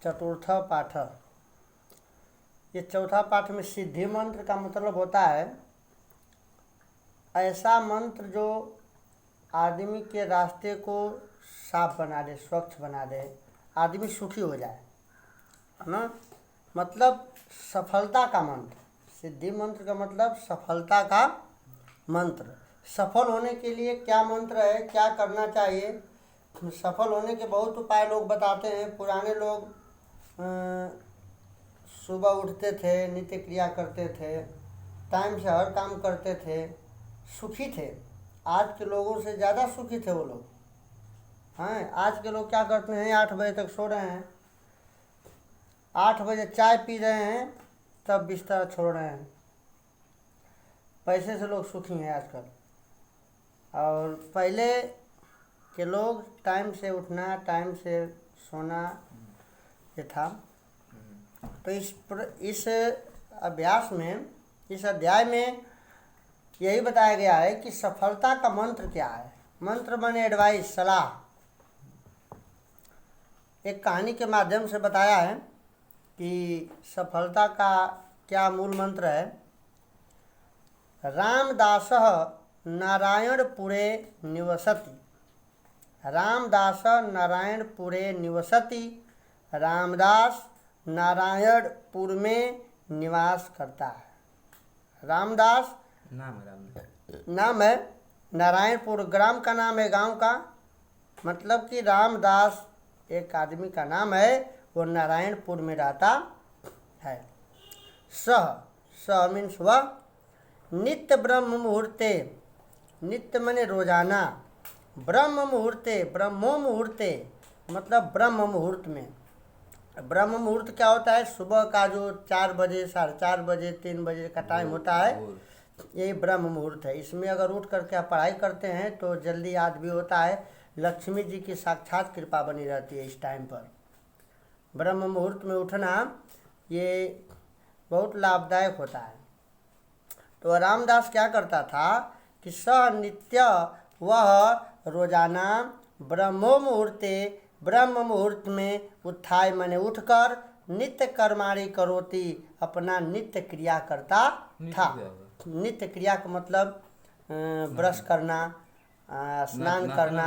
चतुर्थ पाठ। ये चौथा पाठ में सिद्धि मंत्र का मतलब होता है ऐसा मंत्र जो आदमी के रास्ते को साफ बना दे, स्वच्छ बना दे, आदमी सुखी हो जाए, है ना। मतलब सफलता का मंत्र। सिद्धि मंत्र का मतलब सफलता का मंत्र। सफल होने के लिए क्या मंत्र है, क्या करना चाहिए। सफल होने के बहुत उपाय लोग बताते हैं। पुराने लोग सुबह उठते थे, नित्य क्रिया करते थे, टाइम से हर काम करते थे, सुखी थे। आज के लोगों से ज़्यादा सुखी थे वो लोग। हैं, आज के लोग क्या करते हैं, 8 बजे तक सो रहे हैं, 8 बजे चाय पी रहे हैं, तब बिस्तर छोड़ रहे हैं। पैसे से लोग सुखी हैं आजकल। और पहले के लोग टाइम से उठना, टाइम से सोना, ये था। तो इस अभ्यास में, इस अध्याय में यही बताया गया है कि सफलता का मंत्र क्या है। मंत्र माने एडवाइस, सलाह। एक कहानी के माध्यम से बताया है कि सफलता का क्या मूल मंत्र है। रामदासः नारायणपुरे निवसति। रामदास नारायणपुरे निवसति। रामदास नारायणपुर में निवास करता है। रामदास नाम है, नारायणपुर ग्राम का नाम है, गांव का। मतलब कि रामदास एक आदमी का नाम है, वो नारायणपुर में रहता है। सह मीन्स वह नित्य ब्रह्म मुहूर्ते, नित्य माने रोजाना, ब्रह्म मुहूर्ते, ब्रह्मो मुहूर्ते मतलब ब्रह्म मुहूर्त में। ब्रह्म मुहूर्त क्या होता है, सुबह का जो 4 बजे, 4:30 बजे, 3 बजे का टाइम होता है, यही ब्रह्म मुहूर्त है। इसमें अगर उठ करके आप पढ़ाई करते हैं तो जल्दी याद भी होता है। लक्ष्मी जी की साक्षात कृपा बनी रहती है इस टाइम पर। ब्रह्म मुहूर्त में उठना ये बहुत लाभदायक होता है। तो रामदास क्या करता था कि सह नित्य, वह रोजाना ब्रह्मो मुहूर्ते, ब्रह्म मुहूर्त में उत्थाय माने उठकर, नित्य कर्माणि करोति, अपना नित्य क्रिया करता था। नित्य क्रिया का मतलब ब्रश करना, स्नान करना,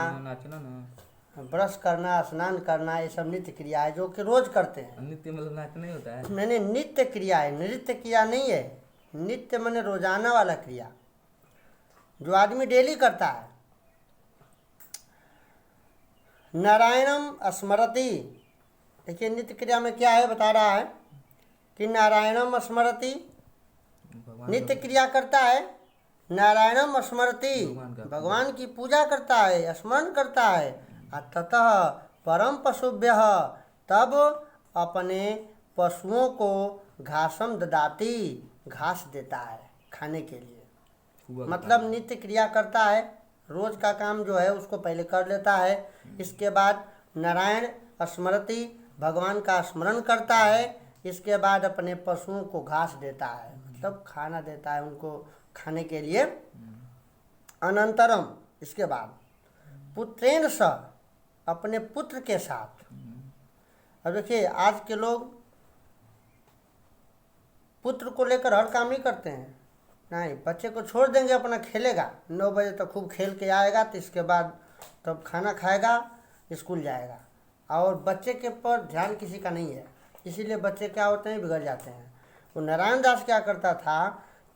ब्रश करना, स्नान करना, ये सब नित्य क्रिया है जो कि रोज करते हैं। नित्य मतलब नाचना नहीं होता है। मैंने नित्य क्रिया है, नृत्य क्रिया नहीं है। नित्य माने रोजाना वाला क्रिया जो आदमी डेली करता है। नारायणम स्मरति। देखिए नित्य क्रिया में क्या है, बता रहा है कि नारायणम स्मरति, नित्य क्रिया करता है, नारायणम स्मरति, भगवान की पूजा करता है, स्मरण करता है। ततः परम पशुभ्य, तब अपने पशुओं को घासम ददाती, घास देता है खाने के लिए। मतलब नित्य क्रिया करता है, रोज का काम जो है उसको पहले कर लेता है। इसके बाद नारायण स्मरति, भगवान का स्मरण करता है। इसके बाद अपने पशुओं को घास देता है, मतलब खाना देता है उनको खाने के लिए। अनंतरम, इसके बाद पुत्रेण सह, अपने पुत्र के साथ। अब देखिए आज के लोग पुत्र को लेकर हर काम नहीं करते हैं। नहीं, बच्चे को छोड़ देंगे, अपना खेलेगा, 9 बजे तक खूब खेल के आएगा, तो इसके बाद तब खाना खाएगा, स्कूल जाएगा। और बच्चे के पर ध्यान किसी का नहीं है, इसीलिए बच्चे क्या होते हैं, बिगड़ जाते हैं। वो नारायण दास क्या करता था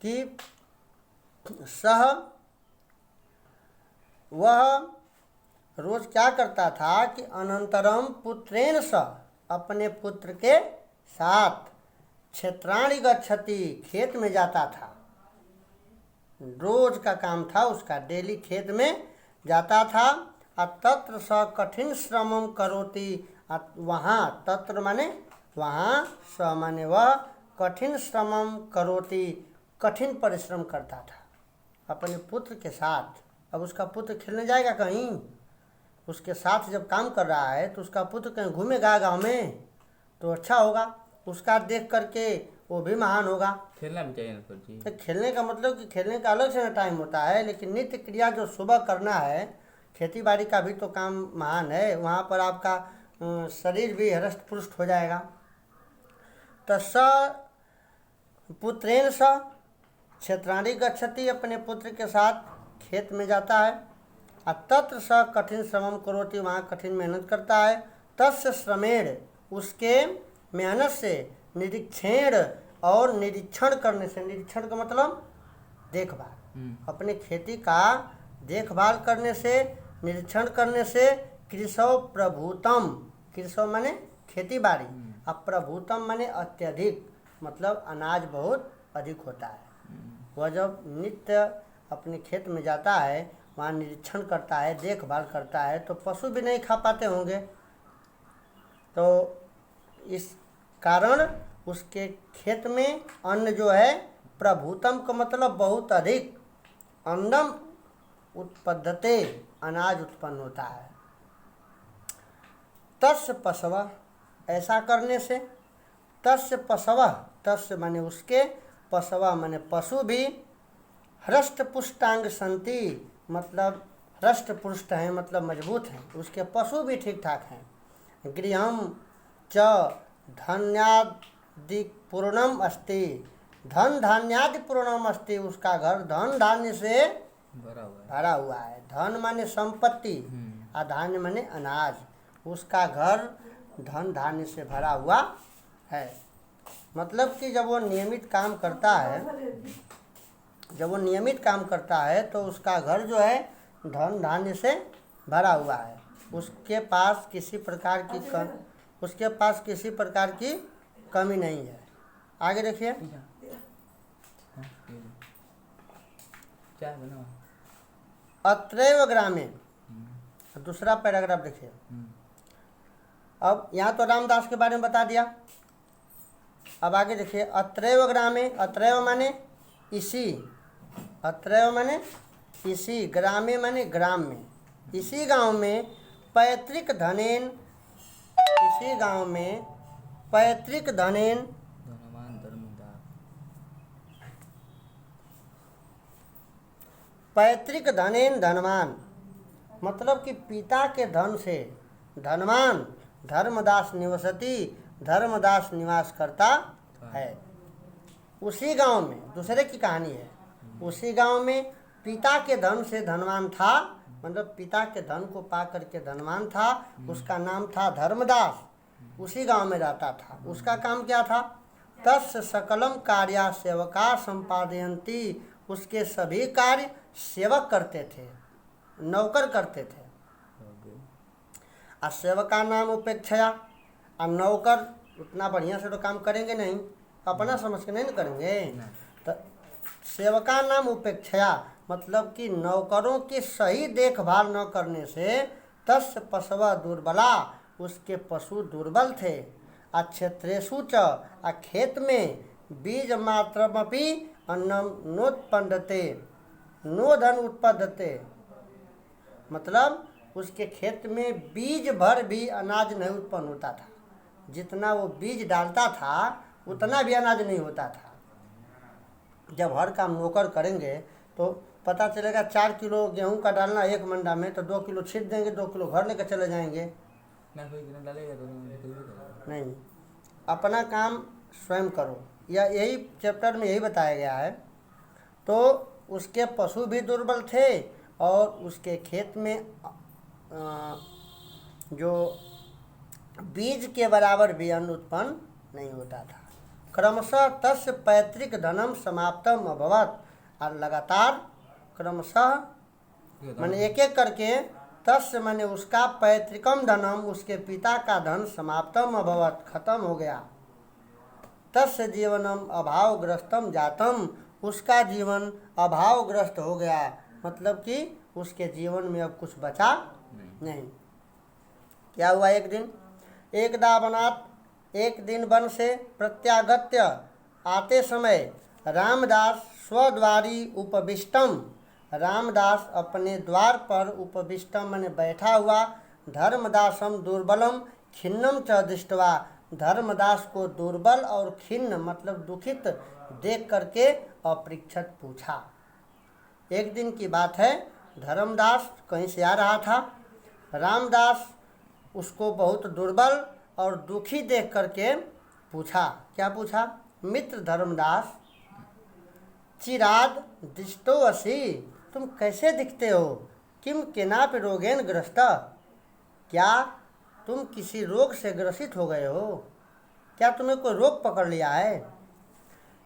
कि वह रोज क्या करता था कि अनंतरम पुत्रेण सह, अपने पुत्र के साथ क्षेत्राणि गच्छति, खेत में जाता था। रोज का काम था उसका, डेली खेत में जाता था। तत्र स कठिन श्रमम करोति, वहाँ, तत्र माने वहाँ, स माने वह, कठिन श्रमम करोति, कठिन परिश्रम करता था अपने पुत्र के साथ। अब उसका पुत्र खेलने जाएगा कहीं, उसके साथ जब काम कर रहा है तो उसका पुत्र कहीं घूमेगा गाँव में तो अच्छा होगा, उसका देख करके वो भी महान होगा। खेलना भी चाहिए ना सर जी। तो खेलने का मतलब कि खेलने का अलग से टाइम होता है, लेकिन नित्य क्रिया जो सुबह करना है, खेती बाड़ी का भी तो काम महान है। वहाँ पर आपका शरीर भी हृष्ट पुष्ट हो जाएगा। तो स पुत्रेण स क्षेत्राणि गच्छति, अपने पुत्र के साथ खेत में जाता है। तत्र स कठिन श्रमम करोति, वहाँ कठिन मेहनत करता है। तस्य श्रमेण, उसके मेहनत से, निरीक्षेण और निरीक्षण करने से, निरीक्षण का मतलब देखभाल, अपने खेती का देखभाल करने से, निरीक्षण करने से, कृषौ प्रभूतम, कृषौ माने खेती बाड़ी, अब प्रभूतम माने अत्यधिक, मतलब अनाज बहुत अधिक होता है। वह जब नित्य अपने खेत में जाता है, वहाँ निरीक्षण करता है, देखभाल करता है, तो पशु भी नहीं खा पाते होंगे। तो इस कारण उसके खेत में अन्न जो है, प्रभूतम का मतलब बहुत अधिक, अन्नम उत्पद्यते, अनाज उत्पन्न होता है। तस्य पशव, ऐसा करने से, तस्य पशव, तस्य माने उसके, पशव माने पशु भी, हृष्ट पुष्टांग संति, मतलब हृष्ट पुष्ट हैं, मतलब मजबूत हैं, उसके पशु भी ठीक ठाक हैं। गृहम च धान्यादि पूर्णम अस्ति, धन धान्यादि पूर्णम अस्ति, उसका घर धन धान्य से भरा हुआ है। धन माने संपत्ति, और धान्य माने अनाज, उसका घर धन धान्य से भरा हुआ है। मतलब कि जब वो नियमित काम करता है, जब वो नियमित काम करता है तो उसका घर जो है धन धान्य से भरा हुआ है। उसके पास किसी प्रकार की कमी नहीं है। आगे देखिए, अत्रैव ग्रामे, दूसरा पैराग्राफ देखिए। अब यहाँ तो रामदास के बारे में बता दिया, अब आगे देखिए। अत्रैव ग्रामे, अत्रैव माने इसी, अत्रैव माने इसी, ग्रामे माने ग्राम में, इसी गांव में पैतृक धनेन, इसी गांव में पैतृक धनेन, पैतृक धनेन धनवान, मतलब कि पिता के धन से धनवान धर्मदास निवसति, धर्मदास निवास करता है। उसी गांव में, दूसरे की कहानी है, उसी गांव में पिता के धन से धनवान था, मतलब पिता के धन को पा करके धनवान था। उसका नाम था धर्मदास, उसी गांव में रहता था। उसका काम क्या था? तस्य सकलम कार्या सेवका संपादयन्ति, उसके सभी कार्य सेवक करते थे, नौकर करते थे। और सेवका नाम उपेक्षया, और नौकर उतना बढ़िया से तो काम करेंगे नहीं, अपना समझ के नहीं करेंगे। तो सेवका नाम उपेक्षया मतलब कि नौकरों की सही देखभाल न करने से तस्य पशव दुर्बला, उसके पशु दुर्बल थे। क्षेत्रेषु च, खेत में बीज मात्रमपि अन्नम नोत्पन्नते, नो धन उत्पद्यते, मतलब उसके खेत में बीज भर भी अनाज नहीं उत्पन्न होता था। जितना वो बीज डालता था उतना भी अनाज नहीं होता था। जब हर काम नौकर करेंगे तो पता चलेगा 4 किलो गेहूं का डालना एक मंडा में, तो 2 किलो छीट देंगे, 2 किलो घर लेकर चले जाएंगे। नहीं, अपना काम स्वयं करो, या यही चैप्टर में यही बताया गया है। तो उसके पशु भी दुर्बल थे और उसके खेत में जो बीज के बराबर भी अन्न उत्पन्न नहीं होता था। क्रमशः तस्य पैतृक धनम समाप्तम अभवत, और लगातार क्रमशः माने एक एक करके, तस्य माने उसका, पैतृकम धनम उसके पिता का धन, समाप्तम अभवत खत्म हो गया। तस्य जीवनम अभावग्रस्तम जातम, उसका जीवन अभावग्रस्त हो गया, मतलब कि उसके जीवन में अब कुछ बचा नहीं। क्या हुआ? एकदा वनात्, एक दिन वन से प्रत्यागत्य आते समय रामदास स्वद्वारी उपविष्टम, रामदास अपने द्वार पर उपविष्टम माने बैठा हुआ, धर्मदासम दुर्बलम खिन्नम च दृष्ट्वा, धर्मदास को दुर्बल और खिन्न मतलब दुखित देख करके अपृच्छत पूछा। एक दिन की बात है, धर्मदास कहीं से आ रहा था, रामदास उसको बहुत दुर्बल और दुखी देख करके पूछा। क्या पूछा? मित्र धर्मदास चिराद दृष्टो असि, तुम कैसे दिखते हो? किम केनापि रोगेन ग्रस्त, क्या तुम किसी रोग से ग्रसित हो गए हो? क्या तुम्हें कोई रोग पकड़ लिया है?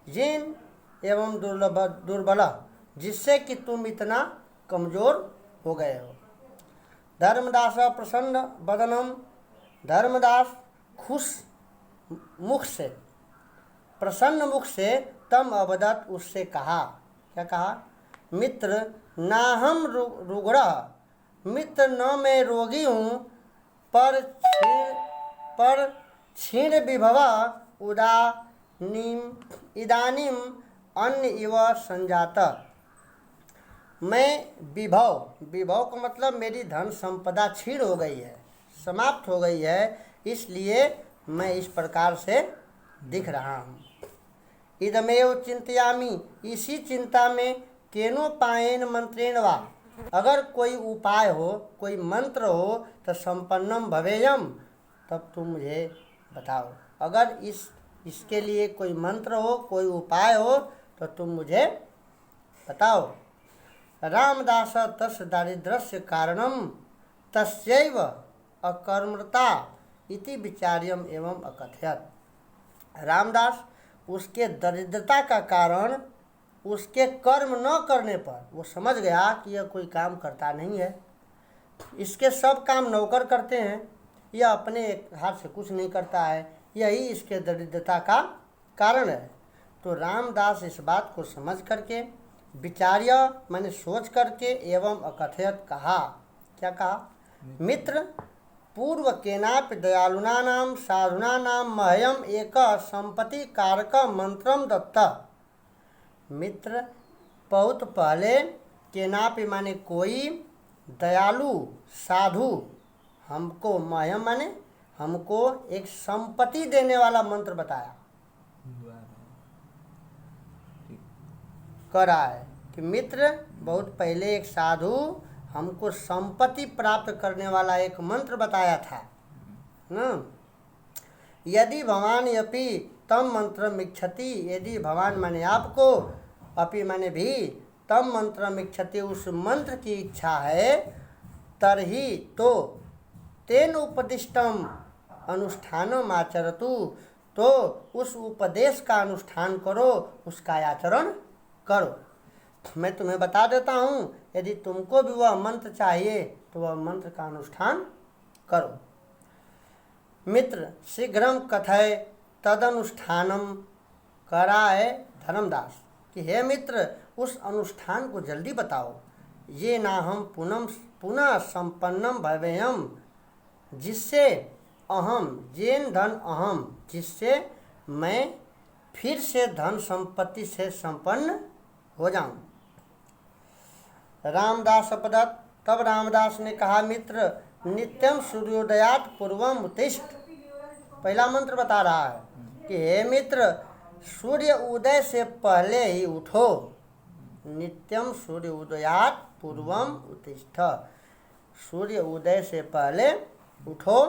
जीन एवं दुर्बल, जिससे कि तुम इतना कमज़ोर हो गए हो। धर्मदास प्रसन्न बदनम, धर्मदास खुश मुख से, प्रसन्न मुख से तम अवदत, उससे कहा। क्या कहा? मित्र ना हम रुग्ण, मित्र न मैं रोगी हूँ, पर क्षीण विभव इदानीम अन्य इव संजात। मैं विभव का मतलब मेरी धन संपदा क्षीण हो गई है, समाप्त हो गई है, इसलिए मैं इस प्रकार से दिख रहा हूँ। इदमेव चिंतयामि, इसी चिंता में केनोपायेन मंत्रेण वा, अगर कोई उपाय हो, कोई मंत्र हो तो संपन्नम भवेयम, तब तुम मुझे बताओ। अगर इसके लिए कोई मंत्र हो, कोई उपाय हो तो तुम मुझे बताओ। रामदास तस् दारिद्र्यस्य कारणम तस्यैव अकर्मता इति विचार्यम एवं अकथयत। रामदास उसके दरिद्रता का कारण उसके कर्म न करने पर वो समझ गया कि यह कोई काम करता नहीं है, इसके सब काम नौकर करते हैं, यह अपने हाथ से कुछ नहीं करता है, यही इसके दरिद्रता का कारण है। तो रामदास इस बात को समझ करके, विचार्य मैंने सोच करके, एवं अकथयत कहा। क्या कहा? मित्र पूर्व केनापि दयालुनानां साधुनानां मह्यम एक संपत्ति कारक मंत्रम दत्ता। मित्र बहुत पहले केनापि माने कोई, दयालु साधु हमको, मह्यम माने हमको एक संपत्ति देने वाला मंत्र बताया, करा है कि मित्र बहुत पहले एक साधु हमको संपत्ति प्राप्त करने वाला एक मंत्र बताया था न। यदि भवान अपि तम मंत्रम इच्छति, यदि भगवान माने आपको, अपि माने भी, तम मंत्रम इच्छति उस मंत्र की इच्छा है, तरही तो तेन उपदिष्टम अनुष्ठानम आचरतु, तो उस उपदेश का अनुष्ठान करो, उसका आचरण करो। मैं तुम्हें बता देता हूँ, यदि तुमको भी वह मंत्र चाहिए तो वह मंत्र का अनुष्ठान करो। मित्र शीघ्रम कथय तदनुष्ठानम, कराए धर्मदास कि हे मित्र उस अनुष्ठान को जल्दी बताओ। ये ना हम पुनः संपन्नम भवेयम, जिससे अहम जेन धन अहम, जिससे मैं फिर से धन संपत्ति से संपन्न हो जाऊं। रामदास अपदत, तब रामदास ने कहा मित्र नित्यम सूर्योदयात पूर्वम उत्तिष्ठ। पहला मंत्र बता रहा है कि हे मित्र सूर्य उदय से पहले ही उठो। नित्यम सूर्य उदयात पूर्वम उत्तिष्ठ, सूर्य उदय से पहले उठो